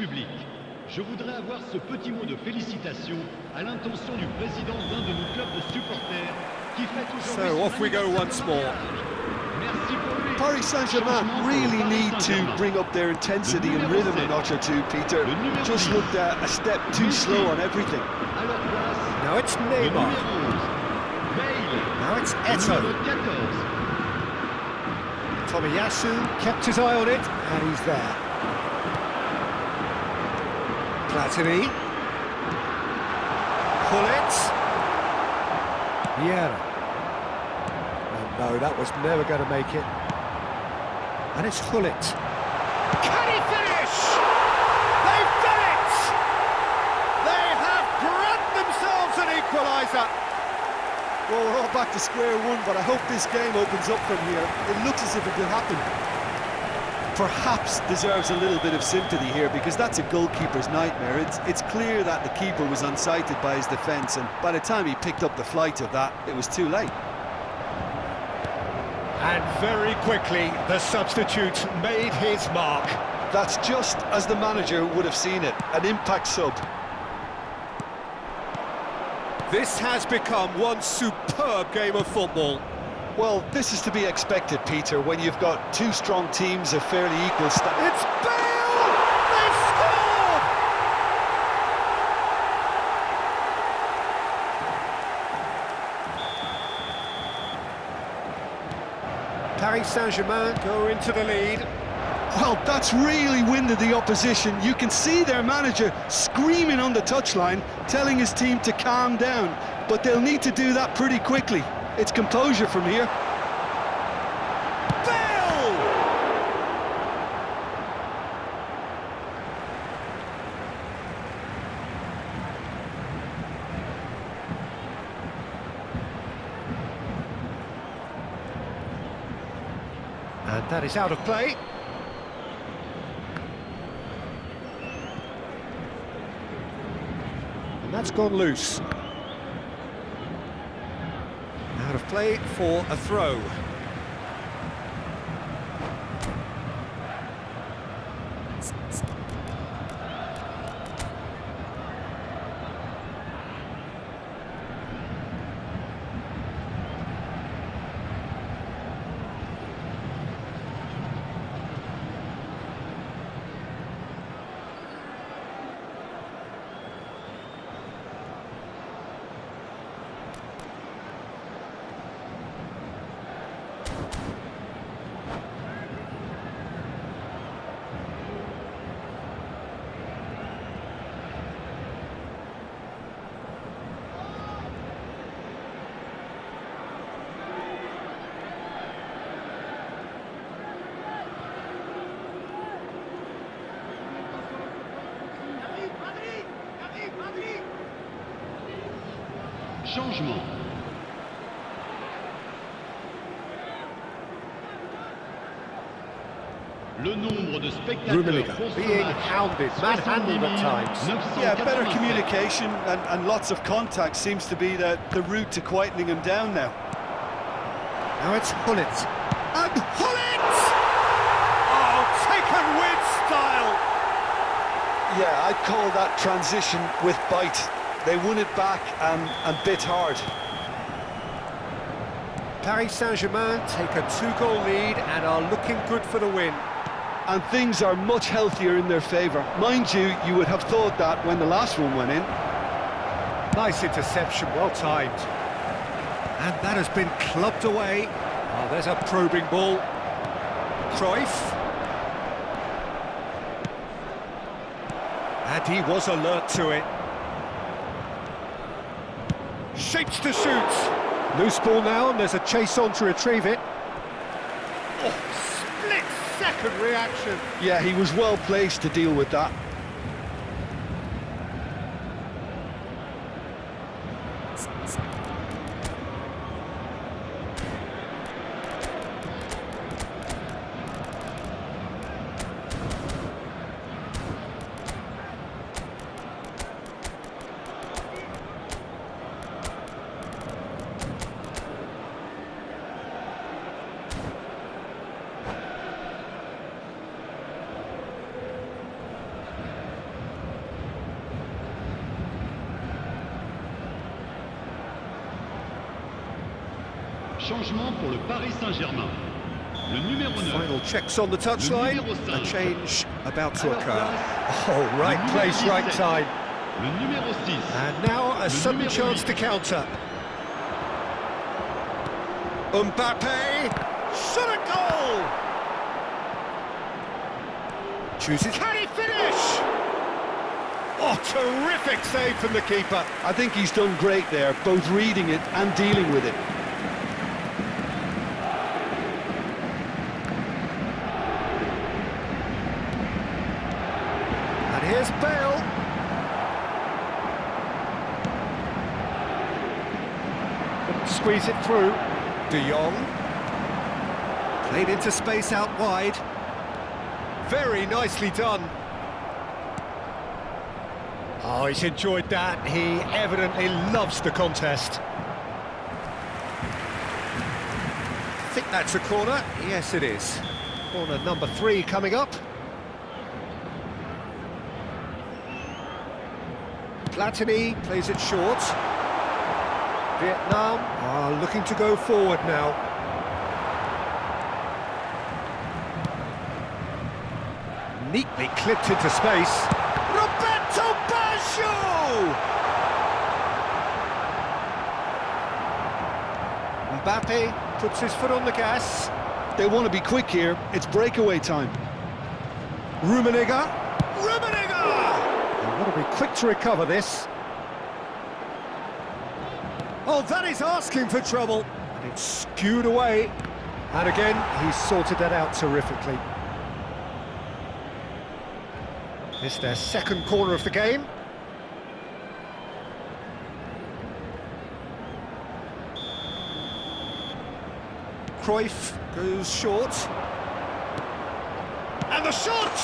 public. Je voudrais avoir ce petit mot de félicitation à l'intention du président d'un de nos clubs de supporters qui fête aujourd'hui So off we go once more. Merci pour lui. Paris Saint-Germain really need to bring up their intensity and rhythm a notch or two, Peter. Just looked a step too slow on everything. À leur place, Now it's le Neymar. numéro 11, Bale. Now it's Le Eto'o. numéro 14. Tomiyasu kept his eye on it, and he's there. Platini. Pullet. Vieira. Oh no, that was never going to make it. And it's Hullet. Can he finish? They've done it! They have grabbed themselves an equaliser. Well, we're all back to square one, but I hope this game opens up from here. It looks as if it could happen. Perhaps deserves a little bit of sympathy here, because that's a goalkeeper's nightmare. It's clear that the keeper was unsighted by his defence, and by the time he picked up the flight of that, it was too late. And very quickly, the substitute made his mark. That's just as the manager would have seen it, an impact sub. This has become one superb game of football. Well, this is to be expected, Peter, when you've got two strong teams of fairly equal It's Bale! They've scored! Paris Saint-Germain go into the lead. Well, that's really winded the opposition. You can see their manager screaming on the touchline, telling his team to calm down. But they'll need to do that pretty quickly. It's composure from here. Bale! And that is out of play. And that's gone loose. Out of play for a throw. Changement. Le nombre de spectateurs being hounded, manhandled at times. Yeah, better communication and lots of contact seems to be the route to quietening him down now. Now it's Hullet. And Hullet! Oh, taken with style! Yeah, I'd call that transition with bite. They won it back and bit hard. Paris Saint-Germain take a 2-goal lead and are looking good for the win. And things are much healthier in their favour. Mind you, you would have thought that when the last one went in. Nice interception, well timed. And that has been clubbed away. Oh, there's a probing ball. Cruyff. And he was alert to it. Shapes to shoot. Loose ball now, and there's a chase on to retrieve it. Oh, split-second reaction. Yeah, he was well placed to deal with that. changement pour le Paris Saint-Germain. Le numéro 9. Final checks on the touchline. numéro A 5. change about to À leur occur. place, Oh, right le place, numéro right 17. time. Le numéro 6. And now a sudden numéro chance 8. to counter. Mbappe, shot a goal! Chooses, can he finish? Oh, terrific save from the keeper. I think he's done great there, both reading it and dealing with it. And here's Bale. Couldn't squeeze it through. De Jong. Played into space out wide. Very nicely done. Oh, he's enjoyed that. He evidently loves the contest. I think that's a corner. Yes, it is. Corner number 3 coming up. Platini plays it short. Vietnam are looking to go forward now. Neatly clipped into space. Roberto Baggio! Mbappe puts his foot on the gas. They want to be quick here. It's breakaway time. Rummenigge. They want to be quick to recover this. Oh, that is asking for trouble. And it's skewed away. And again, he's sorted that out terrifically. It's their second corner of the game. Cruyff goes short. And the shot!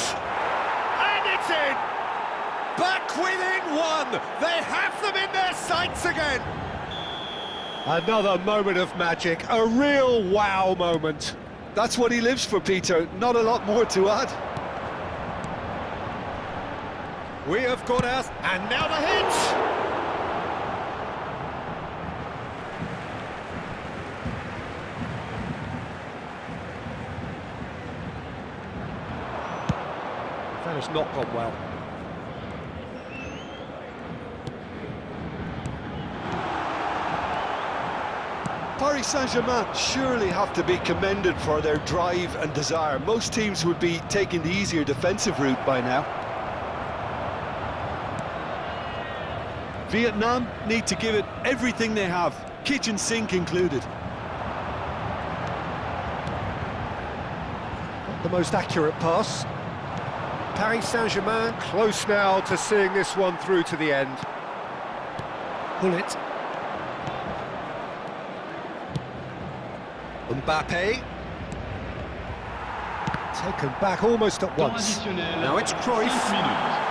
And it's in! Back within one! They have them in their sights again! Another moment of magic, a real wow moment. That's what he lives for, Peter. Not a lot more to add. We have got out, and now the hit! That has not gone well. Paris Saint-Germain surely have to be commended for their drive and desire. Most teams would be taking the easier defensive route by now. Vietnam need to give it everything they have, kitchen sink included. Not the most accurate pass. Paris Saint-Germain close now to seeing this one through to the end. Bullet. Mbappe. Taken back almost at Temps once. additionnel. Now it's 5 Cruyff. minutes.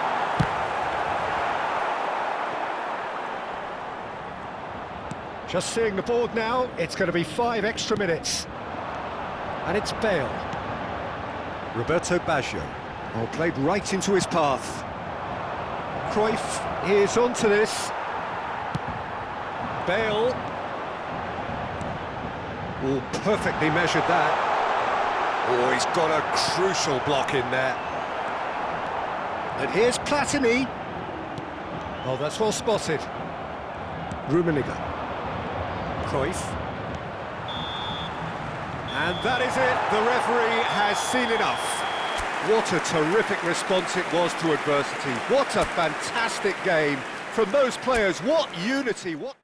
Just seeing the board now, it's going to be 5 extra minutes. And it's Bale. Roberto Baggio. Oh, played right into his path. Cruyff is onto this. Bale. Oh, perfectly measured that. Oh, he's got a crucial block in there. And here's Platini. Oh, that's well spotted. Rummenigge. Cruyff. And that is it. The referee has seen enough. What a terrific response it was to adversity. What a fantastic game from those players. What unity, what...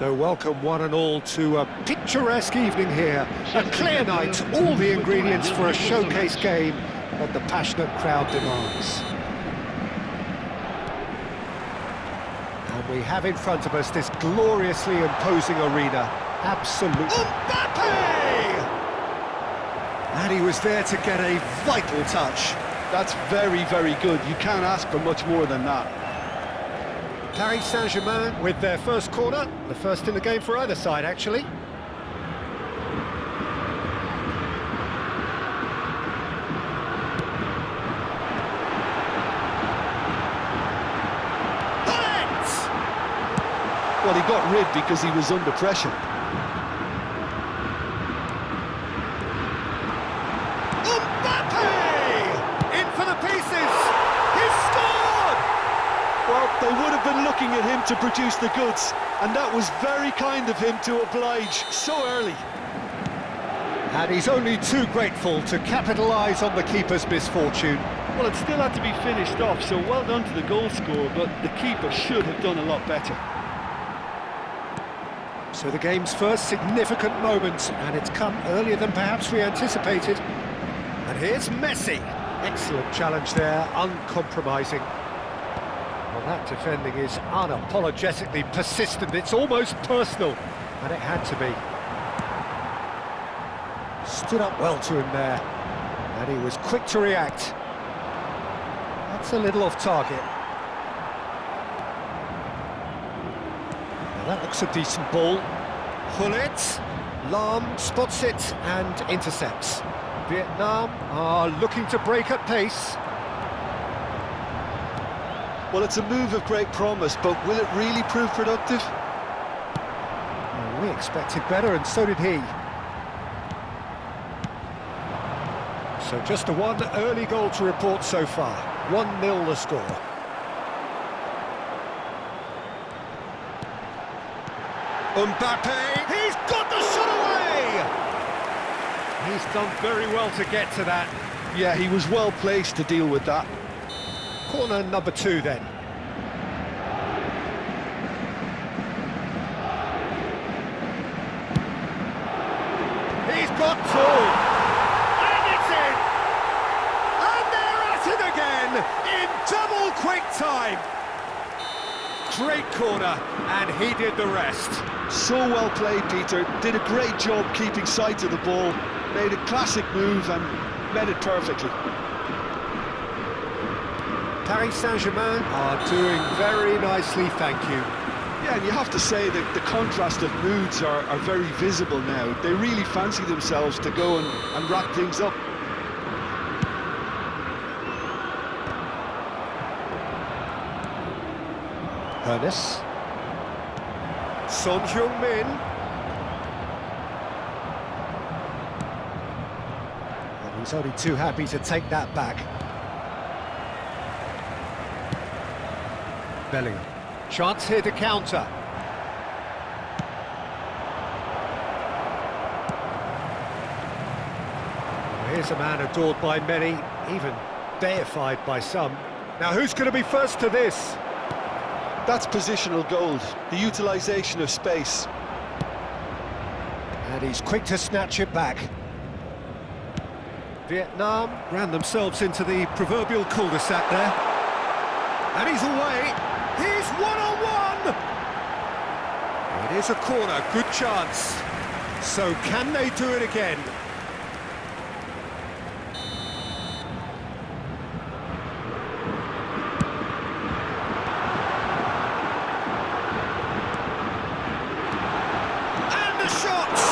So welcome one and all to a picturesque evening here. A clear night, all the ingredients for a showcase game that the passionate crowd demands. And we have in front of us this gloriously imposing arena. Absolutely. Mbappe! And he was there to get a vital touch. That's very, very good. You can't ask for much more than that. Paris Saint-Germain with their first corner, the first in the game for either side, actually. Well, he got rid because he was under pressure. Mbappe! In for the pieces! He's scored! Well, they would have been looking at him to produce the goods, and that was very kind of him to oblige so early. And he's only too grateful to capitalise on the keeper's misfortune. Well, it still had to be finished off, so well done to the goal scorer, but the keeper should have done a lot better. So the game's first significant moment, and it's come earlier than perhaps we anticipated. And here's Messi. Excellent challenge there, uncompromising. Well, that defending is unapologetically persistent. It's almost personal, and it had to be. Stood up well to him there, and he was quick to react. That's a little off target. Now that looks a decent ball. Hullet, Lam spots it and intercepts. Vietnam are looking to break at pace. Well, it's a move of great promise, but will it really prove productive? Well, we expected better, and so did he. So just the one early goal to report so far. 1-0 the score. Mbappe, he's got the shot away! He's done very well to get to that. Yeah, he was well placed to deal with that. Corner number 2 then. He's got two! And it's in! And they're at it again in double quick time! Great corner, and he did the rest. So well played, Peter. Did a great job keeping sight of the ball. Made a classic move and met it perfectly. Paris Saint-Germain are doing very nicely, thank you. Yeah, and you have to say that the contrast of moods are very visible now. They really fancy themselves to go and wrap things up. Ernest. Son Heung-min. And he's only too happy to take that back. Bellingham. Chance here to counter. Here's a man adored by many, even deified by some. Now who's going to be first to this? That's positional gold, the utilisation of space. And he's quick to snatch it back. Vietnam ran themselves into the proverbial cul-de-sac there. And he's away. He's one-on-one! It is a corner, good chance. So can they do it again? And the shots!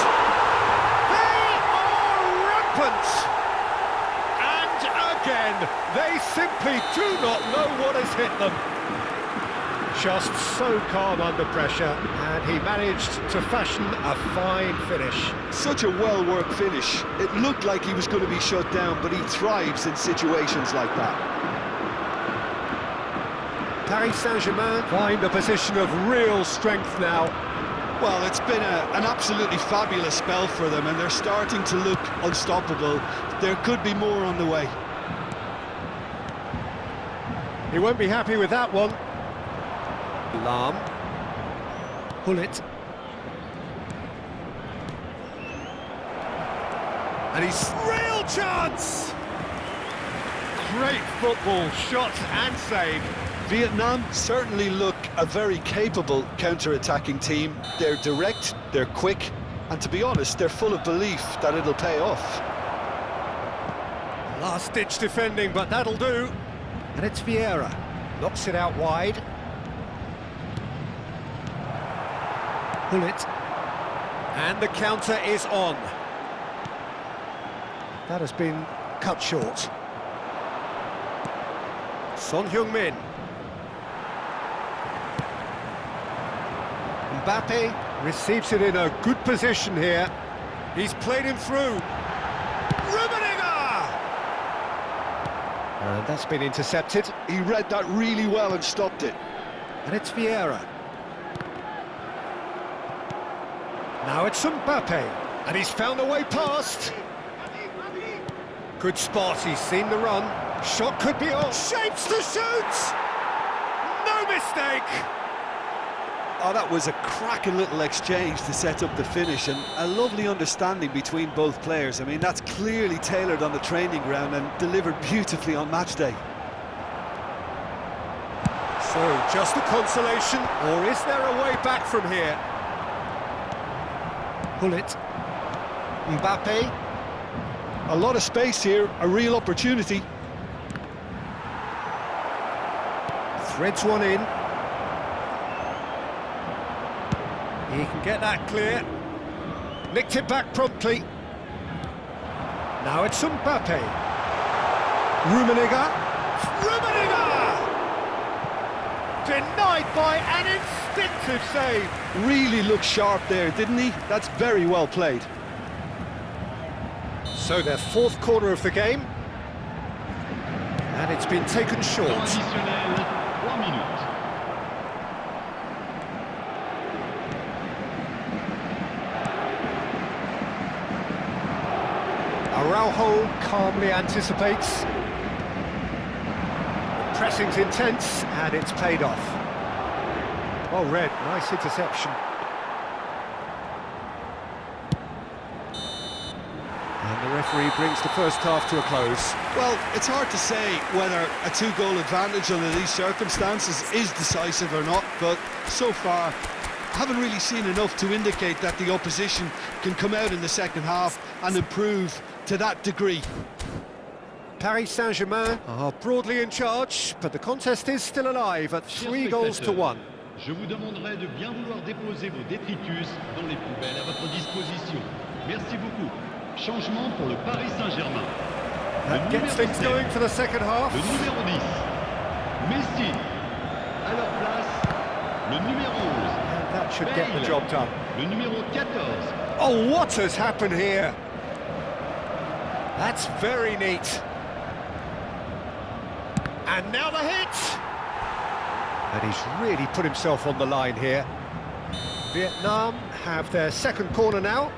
They are rampant! And again, they simply do not know what has hit them. Just so calm under pressure, and he managed to fashion a fine finish. Such a well-worked finish. It looked like he was going to be shut down, but he thrives in situations like that. Paris Saint-Germain find a position of real strength now. Well, it's been an absolutely fabulous spell for them, and they're starting to look unstoppable. There could be more on the way. He won't be happy with that one. Lam. Hullet. And he's real chance! Great football, shot and save. Vietnam certainly look a very capable counter-attacking team. They're direct, they're quick, and to be honest, they're full of belief that it'll pay off. Last-ditch defending, but that'll do. And it's Vieira. Knocks it out wide. Pull it. And the counter is on. That has been cut short. Son Heung-min. Mbappe receives it in a good position here. He's played him through. And that's been intercepted. He read that really well and stopped it. And it's Vieira. Now it's Mbappe. And he's found a way past. Good spot, he's seen the run. Shot could be on. Shapes to shoot! No mistake! Oh, that was a cracking little exchange to set up the finish, and a lovely understanding between both players. I mean, that's clearly tailored on the training ground and delivered beautifully on match day. So, just a consolation, or is there a way back from here? Pull it. Mbappe. A lot of space here, a real opportunity. Threads one in. He can get that clear. Nicked it back promptly. Now it's Mbappe. Rummenigge. Denied by an instinctive save. Really looked sharp there, didn't he? That's very well played. So their fourth corner of the game. And it's been taken short. Additionnel, 3 minutes. Araujo calmly anticipates. The pressing's intense, and it's paid off. Well read, nice interception. And the referee brings the first half to a close. Well, it's hard to say whether a two-goal advantage under these circumstances is decisive or not, but so far, I haven't really seen enough to indicate that the opposition can come out in the second half and improve to that degree. Paris Saint-Germain are broadly in charge, but the contest is still alive at 3 goals to 1. Je vous demanderai de bien vouloir déposer vos détritus dans les poubelles à votre disposition. Merci beaucoup. Changement pour le Paris Saint-Germain. That gets things going for the second half. Le numéro 10, Messi. À leur place, le numéro 11. And that should get the job done. Le numéro 14. Oh, what has happened here? That's very neat. And now the hit! And he's really put himself on the line here. Vietnam have their second corner now.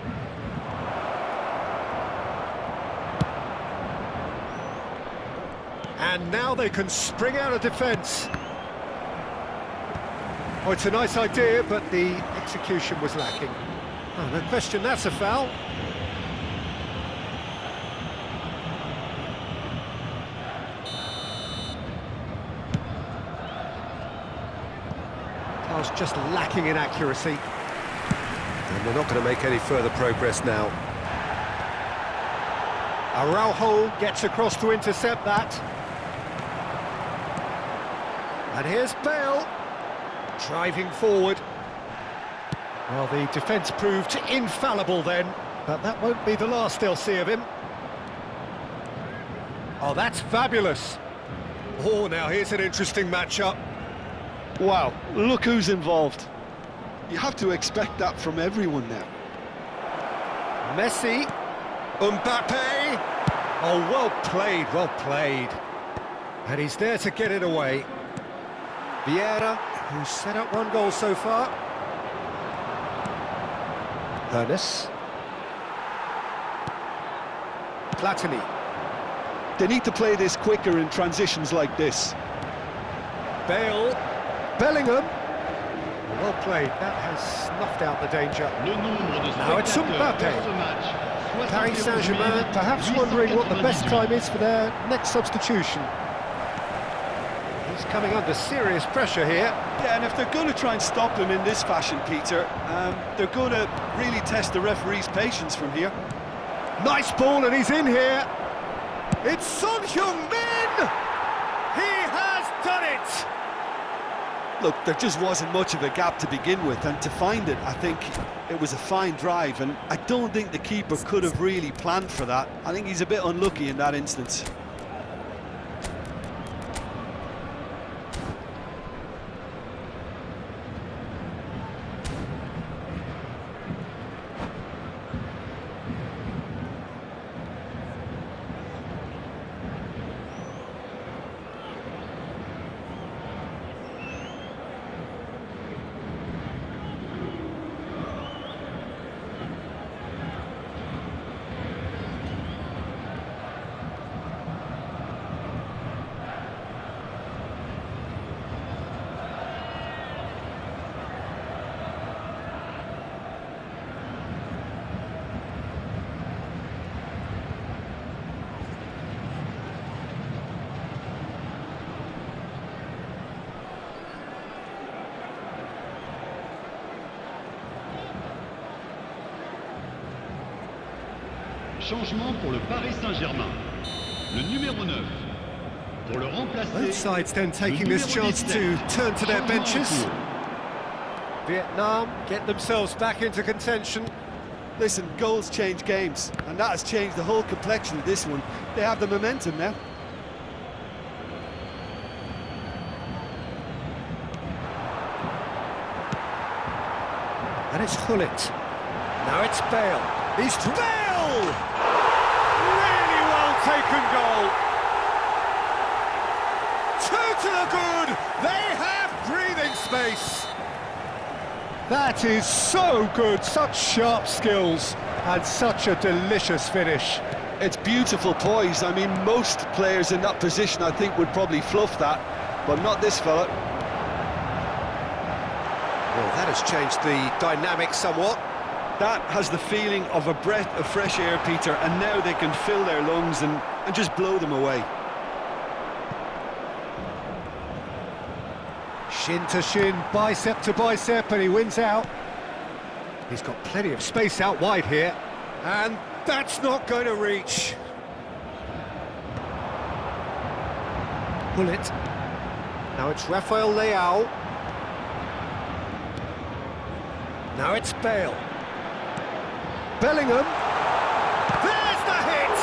And now they can spring out of defence. Oh, it's a nice idea, but the execution was lacking. Oh, no question, that's a foul. Pass just lacking in accuracy. And they're not going to make any further progress now. Araujo gets across to intercept that. And here's Bale, driving forward. Well, the defence proved infallible then, but that won't be the last they'll see of him. Oh, that's fabulous. Oh, now here's an interesting matchup. Wow, look who's involved. You have to expect that from everyone now. Messi, Mbappe. Oh, well played, well played. And he's there to get it away. Vieira, who's set up 1 goal so far. Ernest. Platini. They need to play this quicker in transitions like this. Bale. Bellingham. Well played, that has snuffed out the danger. Le nombre de Now it's spectateurs Mbappé. pour ce match. Paris 71 Saint-Germain perhaps wondering what the best 898. time is for their next substitution. He's coming under serious pressure here. Yeah, and if they're going to try and stop him in this fashion, Peter, they're going to really test the referee's patience from here. Nice ball, and he's in here. It's Son Heung-min! He has done it! Look, there just wasn't much of a gap to begin with, and to find it, I think it was a fine drive, and I don't think the keeper could have really planned for that. I think he's a bit unlucky in that instance. Changement pour le Paris Saint-Germain. Le numéro 9. Pour le remplacer. Both sides then taking le this numéro chance 17. to turn to their Changement en benches. cours. Vietnam get themselves back into contention. Listen, goals change games, and that has changed the whole complexion of this one. They have the momentum now. And it's Gullit. Now it's Bale. He's Bale! Really well taken goal. Two to the good. They have breathing space. That is so good. Such sharp skills and such a delicious finish. It's beautiful poise. I mean, most players in that position, I think, would probably fluff that, but not this fella. Well, that has changed the dynamic somewhat. That has the feeling of a breath of fresh air, Peter, and now they can fill their lungs and just blow them away. Shin to shin, bicep to bicep, and he wins out. He's got plenty of space out wide here, and that's not going to reach. Gullit. Now it's Rafael Leao. Now it's Bale. Bellingham. There's the hit!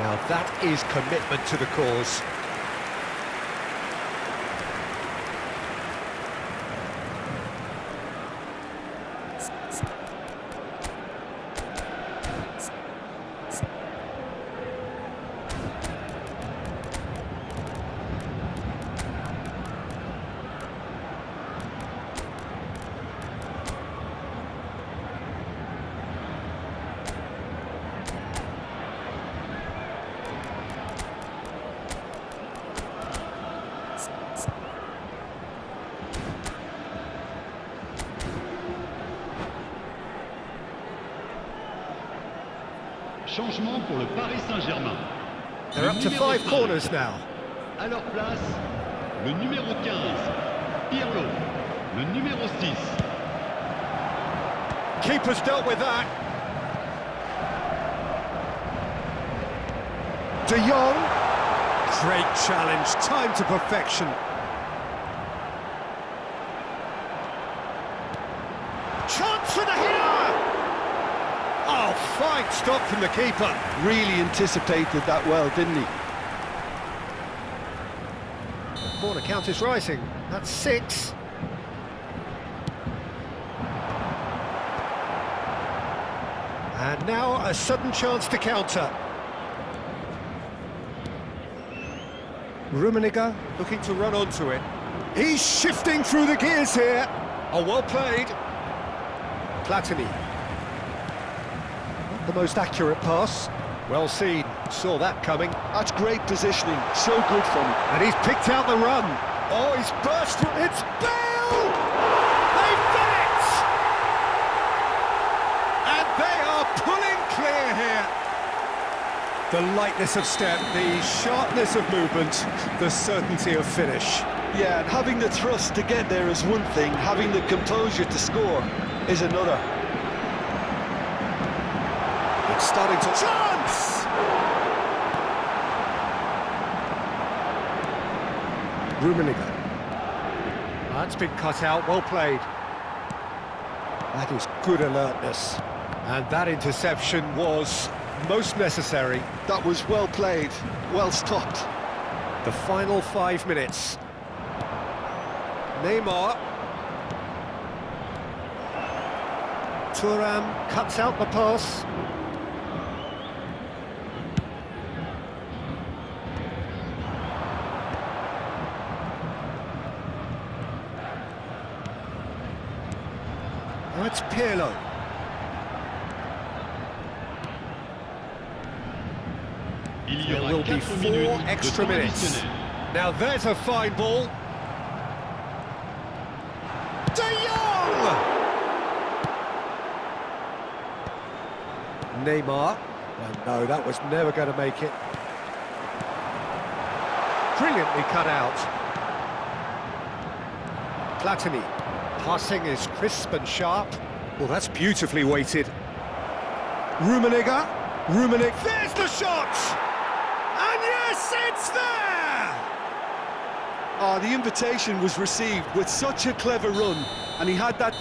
Now that is commitment to the cause. Changement pour le Paris Saint-Germain. They're up to 5 corners now. À leur place, le numéro 15, Pirlo. Le numéro 6. Keeper's dealt with that. De Jong. Great challenge, time to perfection. Chance for the header! Oh, fine stop from the keeper. Really anticipated that well, didn't he? The corner count is rising. That's 6. And now a sudden chance to counter. Rummenigge looking to run onto it. He's shifting through the gears here. Oh, well played. Platini. Not the most accurate pass. Well seen. Saw that coming. That's great positioning. So good from him. And he's picked out the run. Oh, he's burst. It's Bale! The lightness of step, the sharpness of movement, the certainty of finish. Yeah, and having the thrust to get there is one thing, having the composure to score is another. It's starting to... Chance! Rummenigge. That's been cut out, well played. That is good alertness. And that interception was most necessary. That was well played, well stopped. The final 5 minutes. Neymar. Thuram cuts out the pass. That's Pirlo. There will be 4 extra minutes. Now there's a fine ball. De Jong! Neymar. And no, that was never going to make it. Brilliantly cut out. Platini. Passing is crisp and sharp. Well, that's beautifully weighted. Rummenigge. Rummenigge. There's the shot! And yes, it's there! Oh, the invitation was received with such a clever run, and he had that...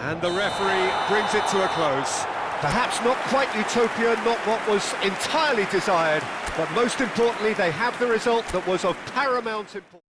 And the referee brings it to a close. Perhaps not quite utopia, not what was entirely desired, but most importantly, they have the result that was of paramount importance.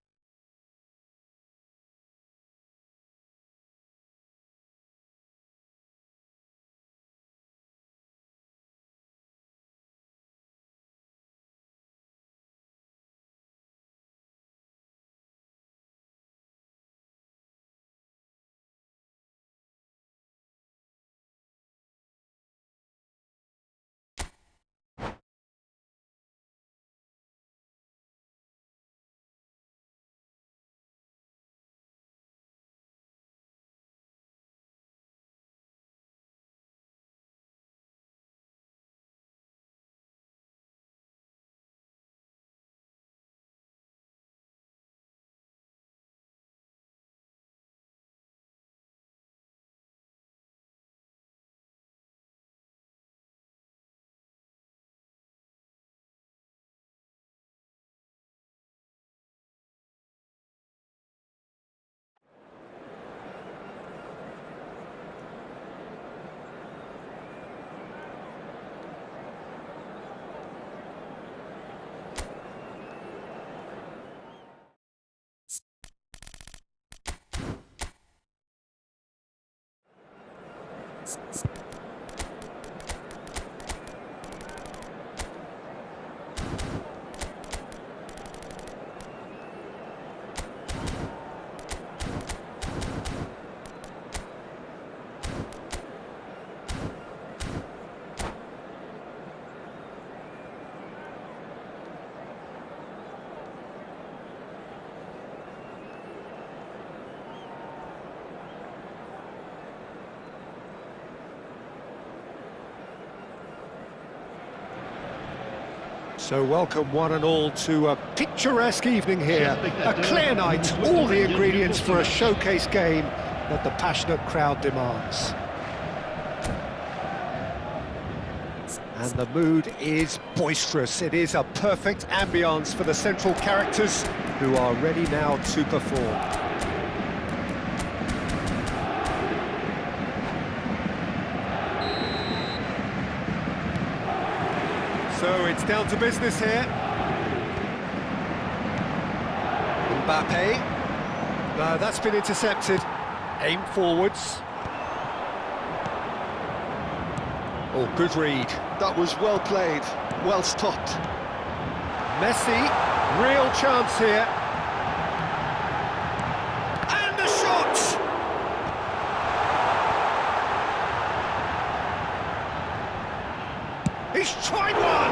So welcome one and all to a picturesque evening here, a clear night, all the ingredients for a showcase game that the passionate crowd demands. And the mood is boisterous. It is a perfect ambience for the central characters who are ready now to perform. So it's down to business here. Mbappe. No, that's been intercepted. Aim forwards. Oh, good read. That was well played, well stopped. Messi, real chance here. And the shot! He's tried one!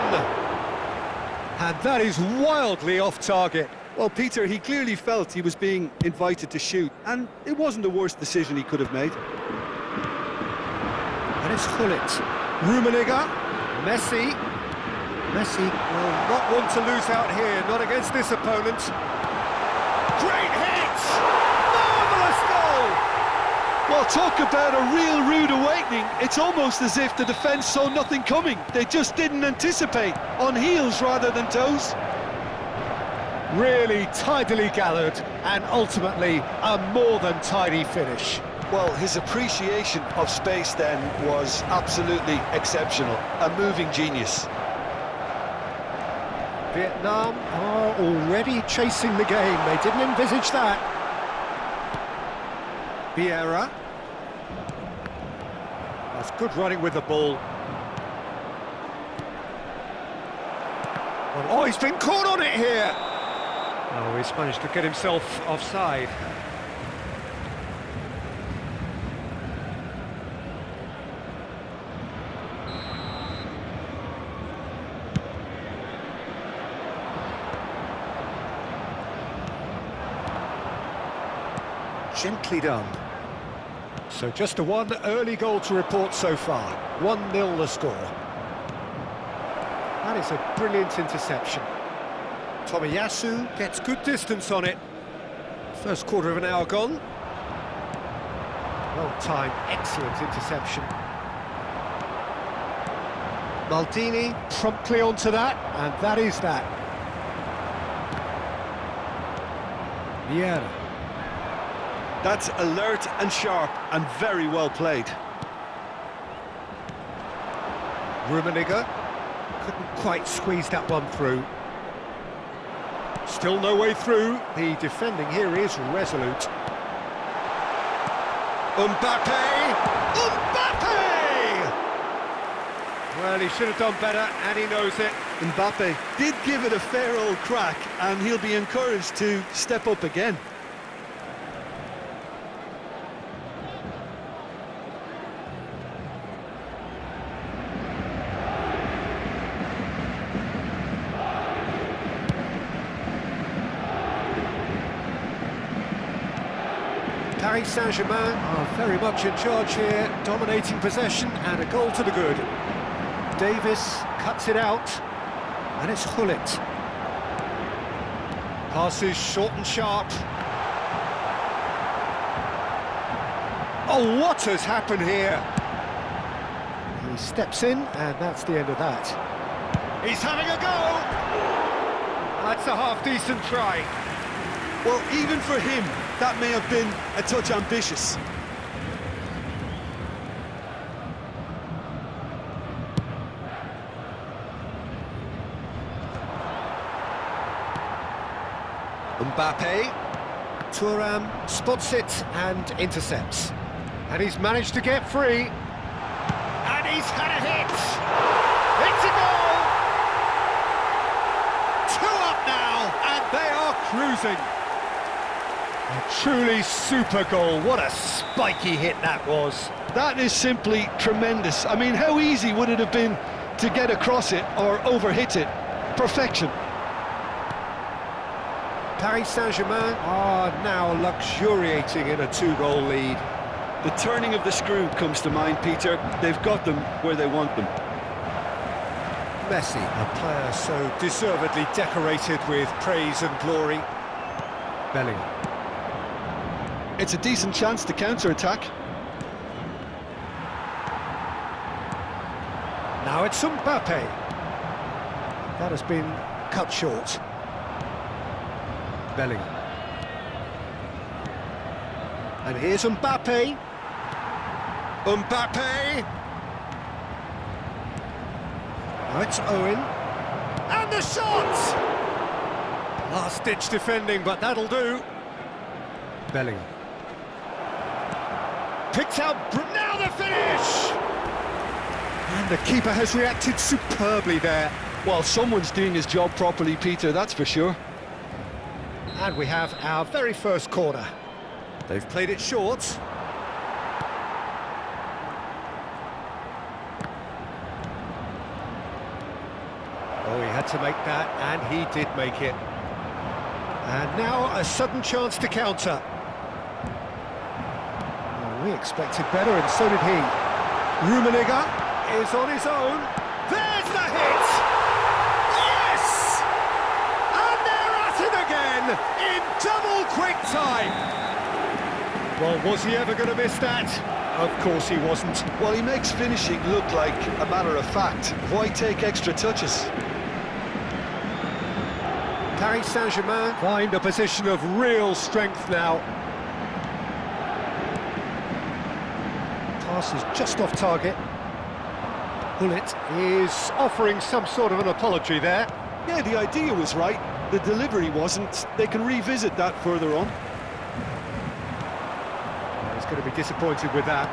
And that is wildly off target. Well, Peter, he clearly felt he was being invited to shoot, and it wasn't the worst decision he could have made. And it's Gullit. Rummenigge. Messi. Messi will not want to lose out here, not against this opponent. Great hit! Marvellous goal! Well, talk about a real rude awakening. It's almost as if the defence saw nothing coming. They just didn't anticipate, on heels rather than toes. Really tidily gathered, and ultimately a more than tidy finish. Well, his appreciation of space then was absolutely exceptional. A moving genius. Vietnam are already chasing the game. They didn't envisage that. Vieira. That's good running with the ball. Oh, he's been caught on it here. Oh, he's managed to get himself offside. Gently done. So just a one early goal to report so far. 1-0 the score. That is a brilliant interception. Tomiyasu gets good distance on it. First quarter of an hour gone. Well timed, excellent interception. Maldini promptly onto that, and that is that. Vieira. That's alert and sharp and very well played. Rummenigge couldn't quite squeeze that one through. Still no way through. The defending here is resolute. Mbappe! Mbappe! Well, he should have done better, and he knows it. Mbappe did give it a fair old crack, and he'll be encouraged to step up again. Paris Saint-Germain are very much in charge here, dominating possession and a goal to the good. Davis cuts it out, and it's Gullit. Passes short and sharp. Oh, what has happened here? He steps in, and that's the end of that. He's having a go! That's a half-decent try. Well, even for him, that may have been a touch ambitious. Mbappe. Thuram spots it and intercepts. And he's managed to get free. And he's had a hit! It's a goal! 2 up now, and they are cruising. A truly super goal. What a spiky hit that was. That is simply tremendous. I mean, how easy would it have been to get across it or overhit it? Perfection. Paris Saint-Germain are now luxuriating in a 2-goal lead. The turning of the screw comes to mind, Peter. They've got them where they want them. Messi, a player so deservedly decorated with praise and glory. Bellingham. It's a decent chance to counter-attack. Now it's Mbappe. That has been cut short. Bellingham. And here's Mbappe. Mbappe! Now it's Owen. And the shot! Last-ditch defending, but that'll do. Bellingham. Picked out, now the finish! And the keeper has reacted superbly there. Well, someone's doing his job properly, Peter, that's for sure. And we have our very first corner. They've played it short. Oh, he had to make that, and he did make it. And now a sudden chance to counter. Well, we expected better, and so did he. Rummenigge is on his own. There's the hit! in double quick time. Well, was he ever going to miss that? Of course he wasn't. Well, he makes finishing look like a matter of fact. Why take extra touches? Paris Saint-Germain find a position of real strength now. Pass is just off target. Gullit is offering some sort of an apology there. Yeah, the idea was right. The delivery wasn't. They can revisit that further on. He's going to be disappointed with that.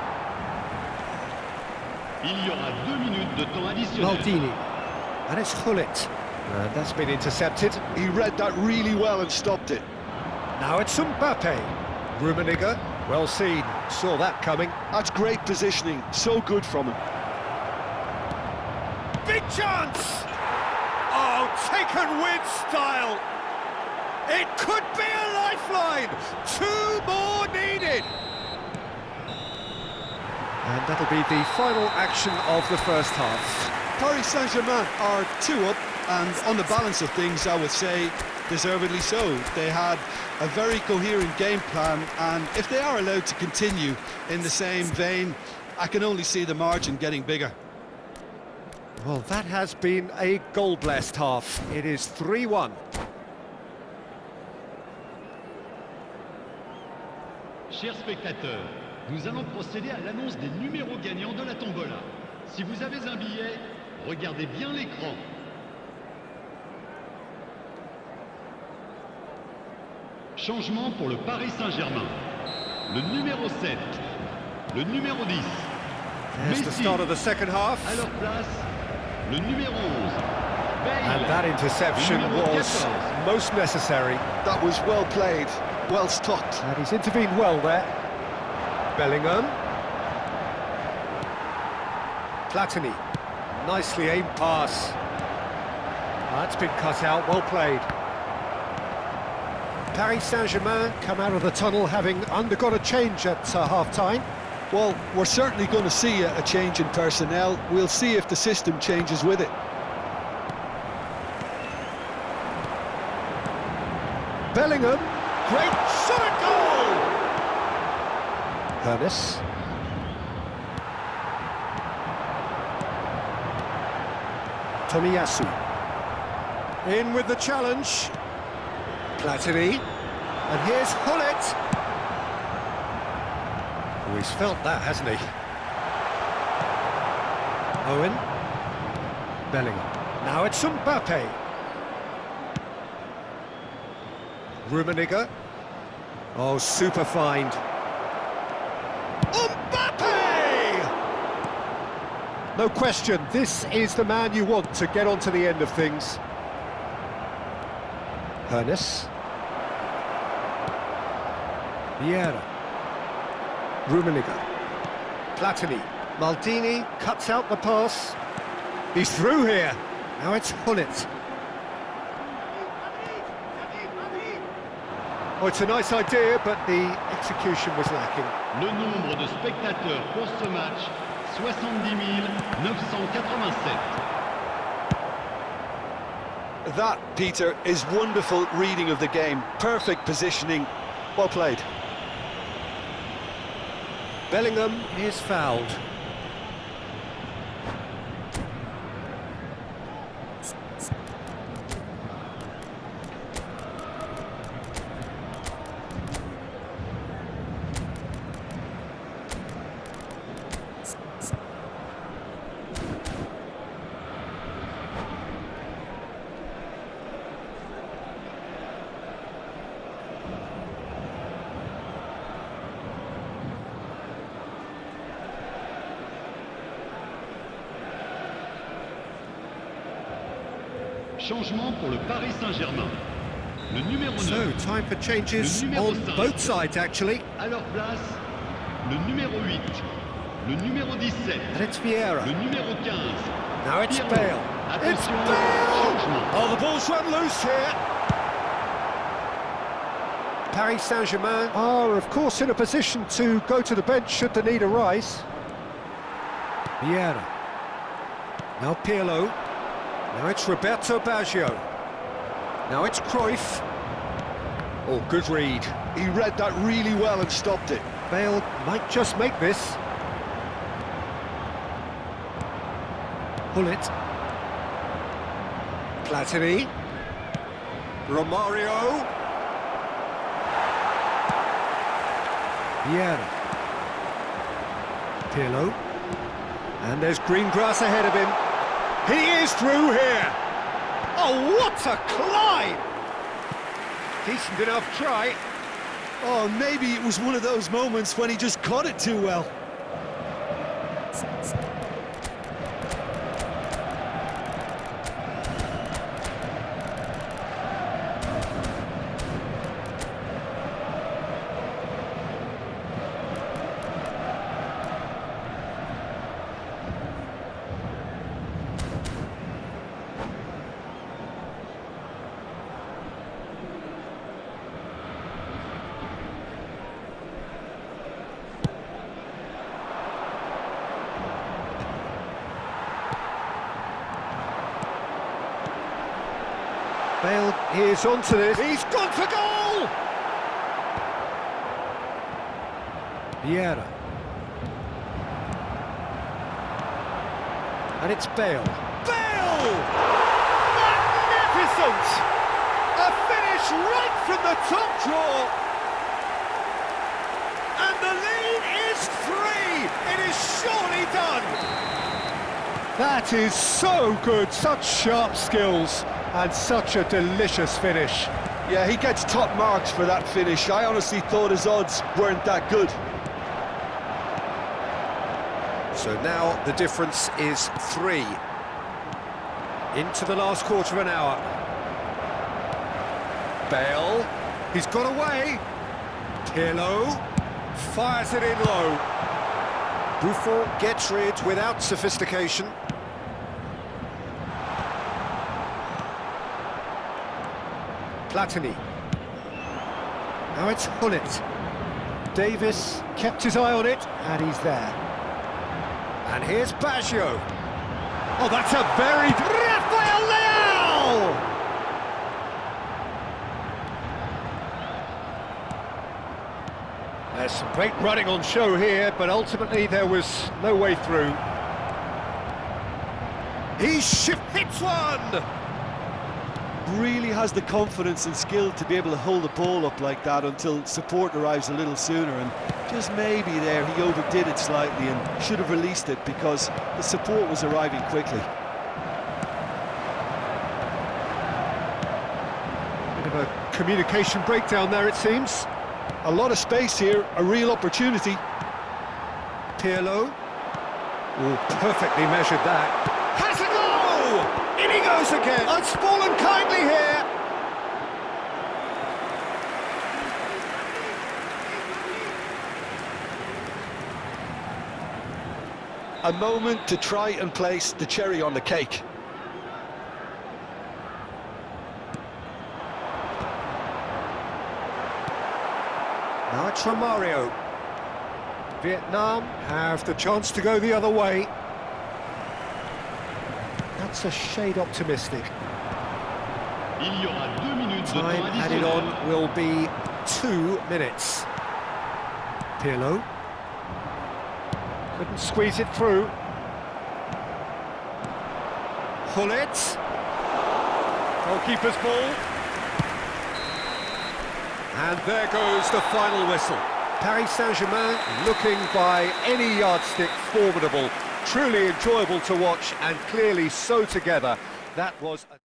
Il y aura 2 minutes de temps additionnel. Maldini. And it's Gullit. And that's been intercepted. He read that really well and stopped it. Now it's Mbappe. Rummenigge, well seen. Saw that coming. That's great positioning. So good from him. Big chance! Oh, taken with style! It could be a lifeline! 2 more needed! And that'll be the final action of the first half. Paris Saint-Germain are 2 up, and on the balance of things, I would say, deservedly so. They had a very coherent game plan, and if they are allowed to continue in the same vein, I can only see the margin getting bigger. Well, that has been a goal-blessed half. It is 3-1. Chers spectateurs, nous allons procéder à l'annonce des numéros gagnants de la tombola. Si vous avez un billet, regardez bien l'écran. Changement pour le Paris Saint-Germain. Le numéro 7, le numéro 10. There's the start of the second half. À leur place, le numéro 11. And that interception was most necessary. That was well played, well stopped. And he's intervened well there. Bellingham. Platini. Nicely aimed pass. That's been cut out, well played. Paris Saint-Germain come out of the tunnel having undergone a change at half-time. Well, we're certainly going to see a change in personnel. We'll see if the system changes with it. Bellingham, great shot at goal! Ernest. Tomiyasu. In with the challenge. Platini. And here's Gullit. Oh, he's felt that, hasn't he? Owen. Bellingham. Now it's Mbappe. Rummenigge. Oh, super find. Mbappe! No question, this is the man you want to get onto the end of things. Ernest. Vieira. Rummenigge. Platini. Maldini cuts out the pass. He's through here. Now it's Gullit. Oh, it's a nice idea, but the execution was lacking. Le nombre de spectateurs pour ce match, 70 987. That, Peter, is wonderful reading of the game. Perfect positioning. Well played. Bellingham is fouled. Changement pour le Paris Saint-Germain. Le numéro 9. So, time for changes on both sides, actually. À leur place, le numéro 8, le numéro 17. And it's Vieira. Le numéro 15. Now it's Pirlo. Bale. It's Attention, Bale! changement. Oh, the ball's run loose here. Paris Saint-Germain are, of course, in a position to go to the bench should the need arise. Vieira. Now Pirlo. Now it's Roberto Baggio. Now it's Cruyff. Oh, good read. He read that really well and stopped it. Bale might just make this. Pull it. Platini. Romario. Vieira. Pirlo. And there's green grass ahead of him. He is through here. Oh, what a climb! Decent enough try. Oh, maybe it was one of those moments when he just caught it too well. Bale is onto this. He's gone for goal! Vieira. And it's Bale. Bale! Magnificent! A finish right from the top draw. And the lead is 3. It is surely done. That is so good. Such sharp skills. And such a delicious finish. Yeah, he gets top marks for that finish. I honestly thought his odds weren't that good. So now the difference is 3. Into the last quarter of an hour. Bale, he's got away. Pirlo fires it in low. Buffon gets rid without sophistication. Platini. Now it's Hullet. Davis kept his eye on it, and he's there. And here's Baggio. Oh, that's a very... Rafael Leao! There's some great running on show here, but ultimately there was no way through. He hits one! Really has the confidence and skill to be able to hold the ball up like that until support arrives a little sooner, and just maybe there he overdid it slightly and should have released it because the support was arriving quickly. Bit of a communication breakdown there, it seems. A lot of space here, a real opportunity. Pirlo. Oh, perfectly measured that. Has a goal! In he goes again. It's fallen kindly here. A moment to try and place the cherry on the cake. Now it's Romario. Vietnam have the chance to go the other way. That's a shade optimistic. Il y aura 2 minutes de Time temps added additionnel. on will be 2 minutes. Pirlo. Couldn't squeeze it through. Hullet. Goalkeeper's ball. And there goes the final whistle. Paris Saint-Germain looking by any yardstick formidable. Truly enjoyable to watch and clearly so together. That was a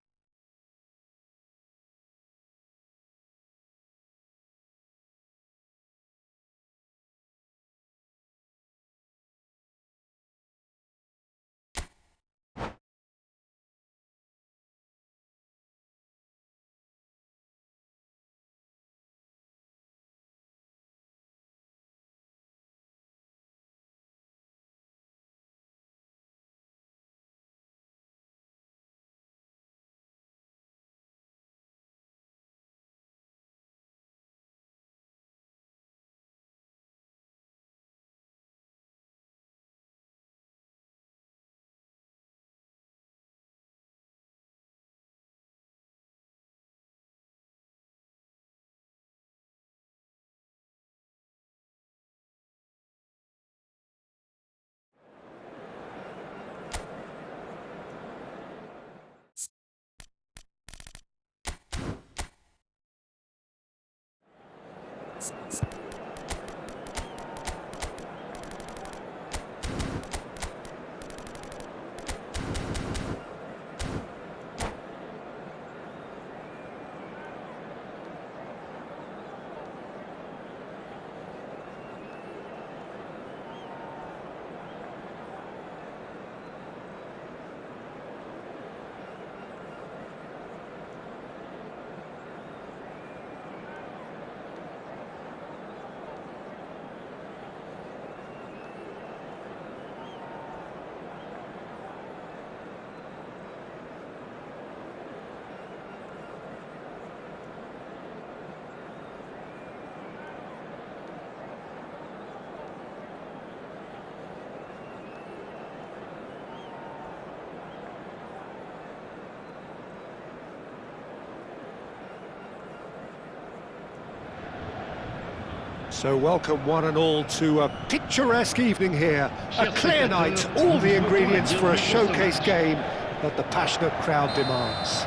So welcome one and all to a picturesque evening here. A clear night, all the ingredients for a showcase game that the passionate crowd demands.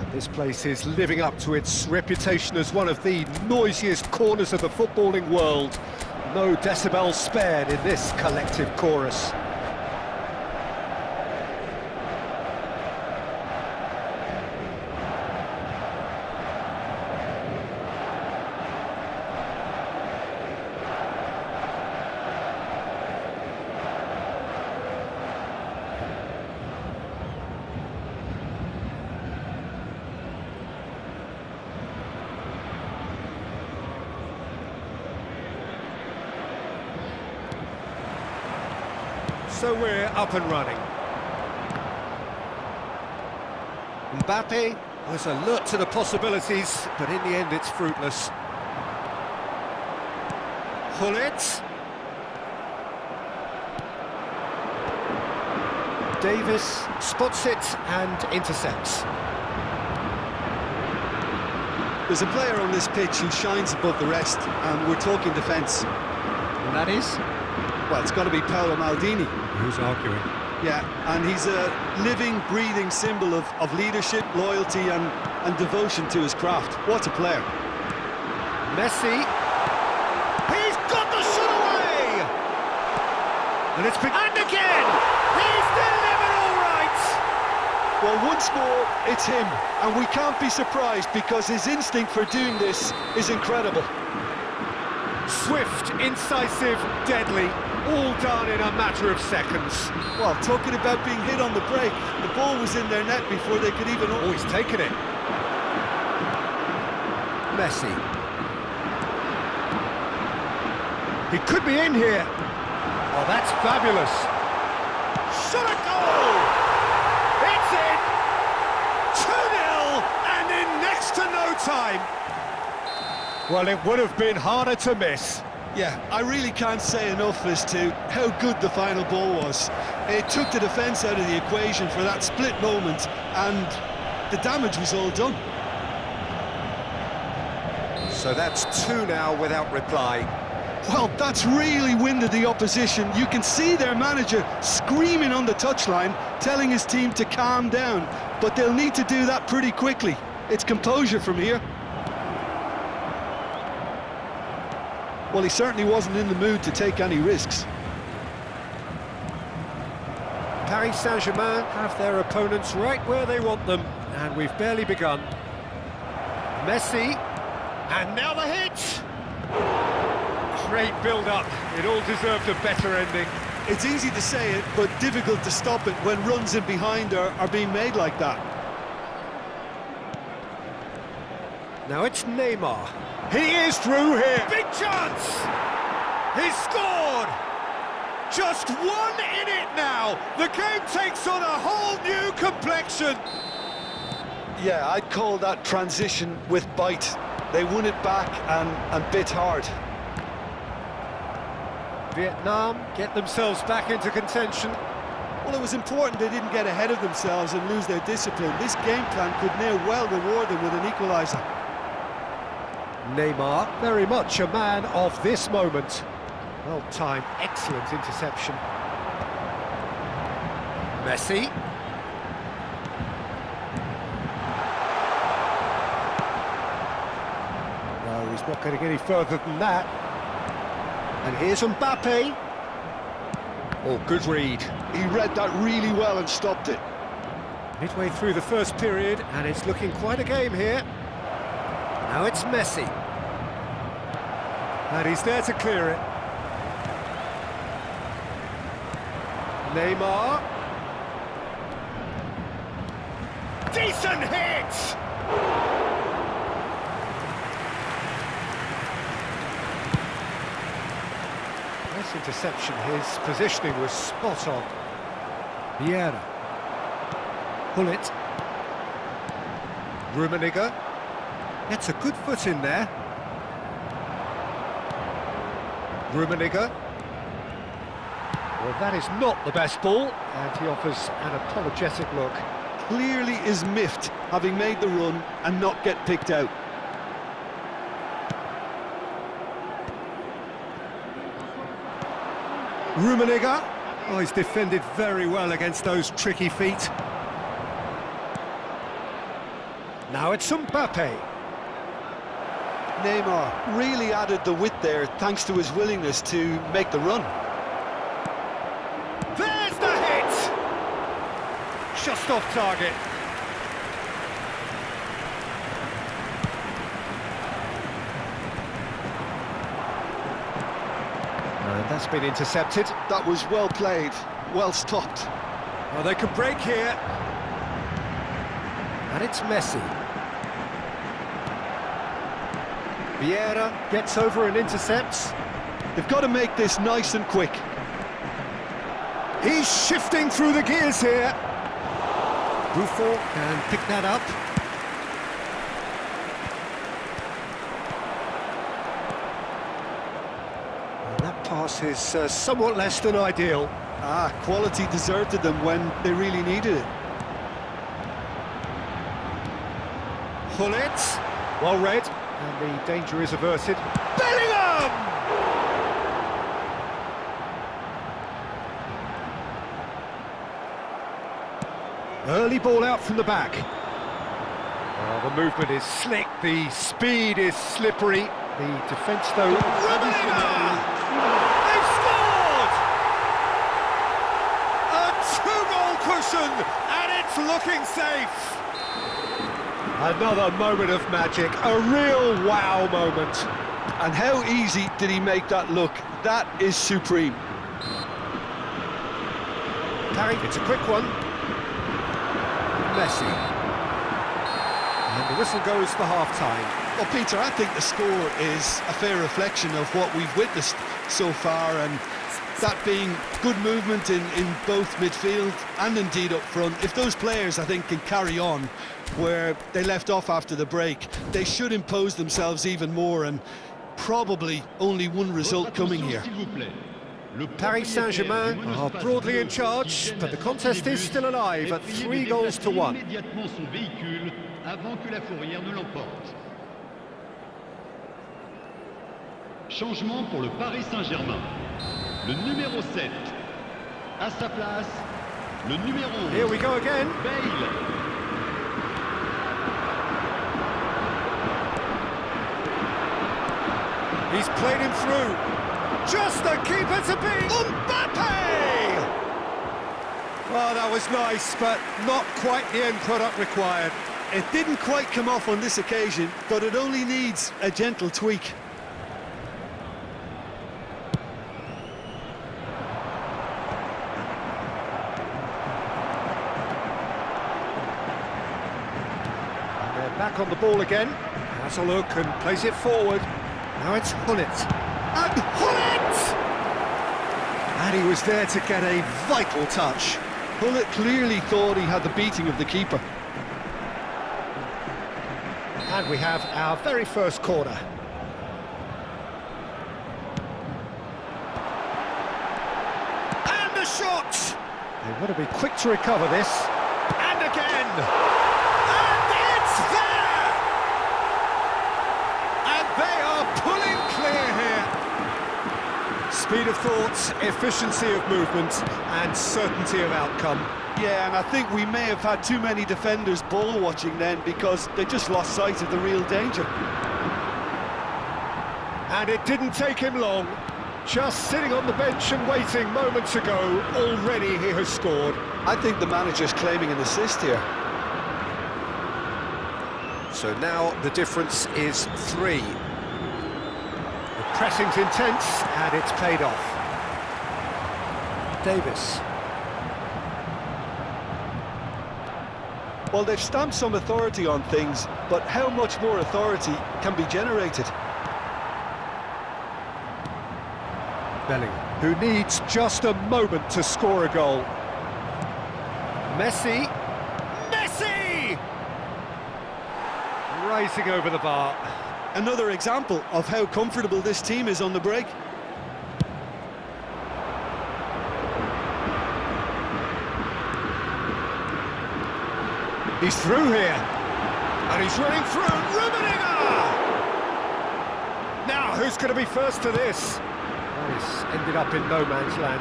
And this place is living up to its reputation as one of the noisiest corners of the footballing world. No decibels spared in this collective chorus. So we're up and running. Mbappe was alert to the possibilities, but in the end it's fruitless. Hullet. Davis spots it and intercepts. There's a player on this pitch who shines above the rest, and we're talking defence. And that is? Well, it's got to be Paolo Maldini. Who's arguing? Yeah, and he's a living, breathing symbol of leadership, loyalty and devotion to his craft. What a player. Messi. He's got the shot away! And it's been... And again! He's delivered all right! Well, once more, it's him. And we can't be surprised because his instinct for doing this is incredible. Swift, incisive, deadly, all done in a matter of seconds. Well, talking about being hit on the break, the ball was in their net before they could even... Oh, he's taken it. Messi. He could be in here. Oh, that's fabulous. Shot a goal! It's in! 2-0 and in next to no time. Well, it would have been harder to miss. Yeah, I really can't say enough as to how good the final ball was. It took the defence out of the equation for that split moment, and the damage was all done. So that's 2 now without reply. Well, that's really winded the opposition. You can see their manager screaming on the touchline, telling his team to calm down, but they'll need to do that pretty quickly. It's composure from here. Well, he certainly wasn't in the mood to take any risks. Paris Saint-Germain have their opponents right where they want them, and we've barely begun. Messi, and now the hit! Great build-up, it all deserved a better ending. It's easy to say it, but difficult to stop it when runs in behind are being made like that. Now it's Neymar. He is through here. Big chance! He's scored! Just 1 in it now. The game takes on a whole new complexion. Yeah, I'd call that transition with bite. They won it back and bit hard. Vietnam get themselves back into contention. Well, it was important they didn't get ahead of themselves and lose their discipline. This game plan could now well reward them with an equaliser. Neymar, very much a man of this moment. Well timed, excellent interception. Messi. he's not getting any further than that. And here's Mbappe. Oh, good read. He read that really well and stopped it. Midway through the first period, and it's looking quite a game here. Now it's Messi. And he's there to clear it. Neymar. Decent hit! Nice interception. His positioning was spot on. Vieira. Gullit. Rummenigge. Gets a good foot in there. Rummenigge. Well, that is not the best ball, and he offers an apologetic look. Clearly is miffed, having made the run and not get picked out. Rummenigge. Oh, he's defended very well against those tricky feet. Now it's Mbappe. Neymar really added the width there thanks to his willingness to make the run. There's the hit! Just off target. And that's been intercepted. That was well played, well stopped. Well, they could break here. And it's Messi. Vieira gets over and intercepts. They've got to make this nice and quick. He's shifting through the gears here. Buffon can pick that up. And that pass is somewhat less than ideal. Quality deserted them when they really needed it. Gullit, well read, and the danger is averted. Bellingham! Early ball out from the back. Oh, the movement is slick, the speed is slippery. The defence, though... Rummenigge! They've scored! A two-goal cushion, and it's looking safe. Another moment of magic, a real wow moment. And how easy did he make that look? That is supreme. Parry, it's a quick one. Messi. And the whistle goes for half-time. Well, Peter, I think the score is a fair reflection of what we've witnessed so far, and that being good movement in both midfield and indeed up front. If those players, I think, can carry on where they left off after the break, they should impose themselves even more, and probably only one result coming here. Paris Saint-Germain are broadly in charge, but the contest is still alive at 3-1. Changement pour le Paris Saint-Germain. Le numéro 7. À sa place, le numéro 11. Here we go again. Bale. He's played him through. Just the keeper to beat. Mbappe! Oh, that was nice, but not quite the end product required. It didn't quite come off on this occasion, but it only needs a gentle tweak. And they're back on the ball again. Has a look and plays it forward. Now it's Gullit. And Gullit! And he was there to get a vital touch. Gullit clearly thought he had the beating of the keeper. And we have our very first corner. And the shot! They want to be quick to recover this. And again! And it's there! And they are pulling clear here. Speed of thought, efficiency of movement, and certainty of outcome. Yeah, and I think we may have had too many defenders ball watching then, because they just lost sight of the real danger. And it didn't take him long. Just sitting on the bench and waiting moments ago, already he has scored. I think the manager's claiming an assist here. So now the difference is 3. The pressing's intense, and it's paid off. Davis. Well, they've stamped some authority on things, but how much more authority can be generated? Bellingham, who needs just a moment to score a goal. Messi! Messi! Rising over the bar. Another example of how comfortable this team is on the break. He's through here, and he's running through. Rummenigge! Now, who's going to be first to this? This ended up in no man's land.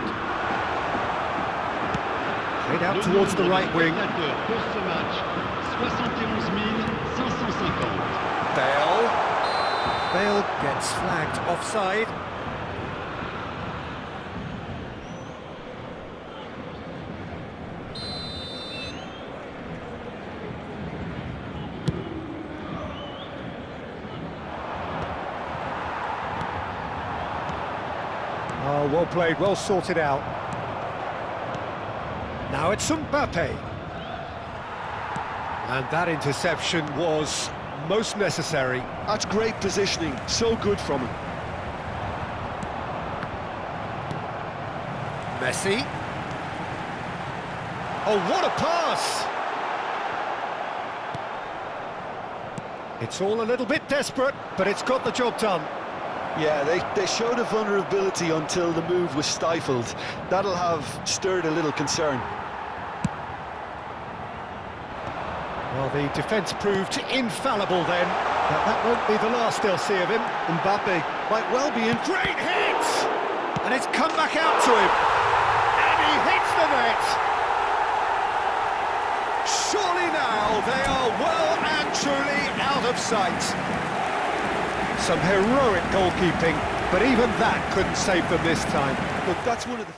Played out towards the right wing. Pour ce match, 71 550. Bale gets flagged offside. Oh, well played, well sorted out. Now it's Mbappe. And that interception was most necessary. That's great positioning, so good from him. Messi. Oh, what a pass! It's all a little bit desperate, but it's got the job done. Yeah, they showed a vulnerability until the move was stifled. That'll have stirred a little concern. Well, the defence proved infallible then, but that won't be the last they'll see of him. Mbappe might well be in. Great hit! And it's come back out to him. And he hits the net! Surely now they are well and truly out of sight. Some heroic goalkeeping, but even that couldn't save them this time. Look, that's one of the